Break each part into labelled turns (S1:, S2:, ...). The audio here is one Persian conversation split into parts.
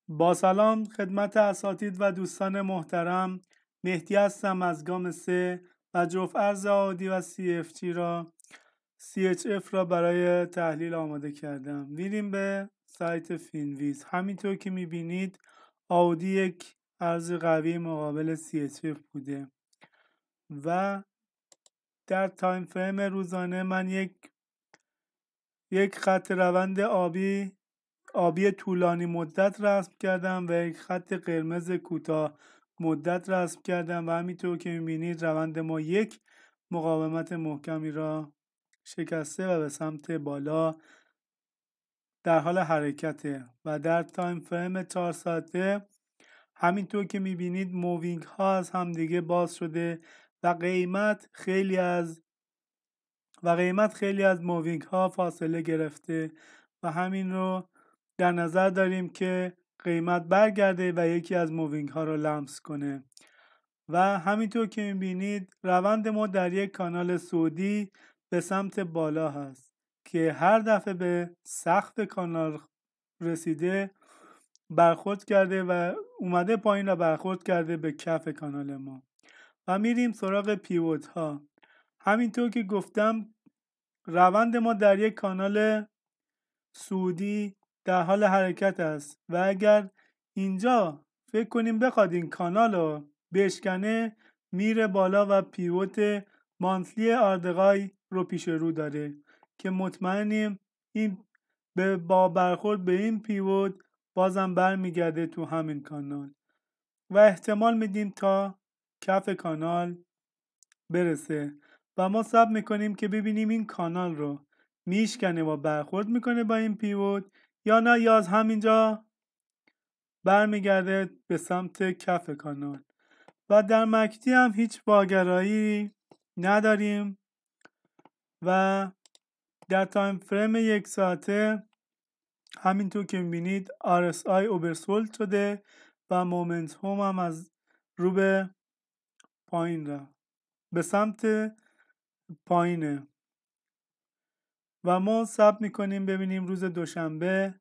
S1: با سلام خدمت اساتید و دوستان محترم، مهدی هستم از گام 3 و جفت ارز آدی و CFG را CHF را برای تحلیل آماده کردم. میریم به سایت فینویز. همینطور که میبینید آدی یک ارز قوی مقابل CHF بوده و در تایم فریم روزانه من یک خط روند آبی طولانی مدت رسم کردم و یک خط قرمز کوتاه مدت رسم کردم و همینطور که میبینید روند ما یک مقاومت محکمی را شکسته و به سمت بالا در حال حرکته و در تایم فریم 4 ساعته همینطور که میبینید مووینگ ها از همدیگه باز شده و قیمت خیلی از مووینگ ها فاصله گرفته و همین رو در نظر داریم که قیمت برگرده و یکی از مووینگ ها رو لمس کنه و همینطور که میبینید روند ما در یک کانال سعودی به سمت بالا هست که هر دفعه به سقف کانال رسیده برخورد کرده و اومده پایین و برخورد کرده به کف کانال ما و میریم سراغ پیوت ها. همینطور که گفتم روند ما در یک کانال سعودی در حال حرکت است و اگر اینجا فکر کنیم بخواد این کانال رو بشکنه میره بالا و پیوت مانتلی آردقای رو پیش رو داره که مطمئنیم این با برخورد به این پیوت بازم برمیگرده تو همین کانال و احتمال میدیم تا کف کانال برسه و ما صبر میکنیم که ببینیم این کانال رو میشکنه و برخورد میکنه با این پیوت یا نه، یا از همینجا برمیگرده به سمت کف کانال و در مکدی هم هیچ واگرایی نداریم و در تایم فریم 1 ساعته همینطور که میبینید RSI اوورسولد شده و مومنتوم هم از رو به پایین را به سمت پایینه و ما صبر میکنیم ببینیم روز دوشنبه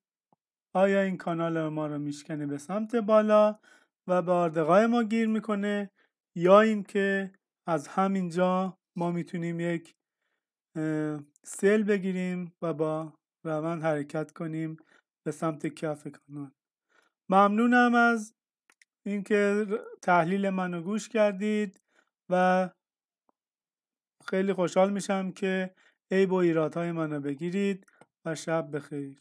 S1: آیا این کانال ما رو میشکنه به سمت بالا و به آردقای ما گیر میکنه یا اینکه از همینجا ما میتونیم یک سیل بگیریم و با روند حرکت کنیم به سمت کف کانال. ممنونم از اینکه تحلیل منو گوش کردید و خیلی خوشحال میشم که عیب و ایرادهای منو بگیرید و شب بخیر.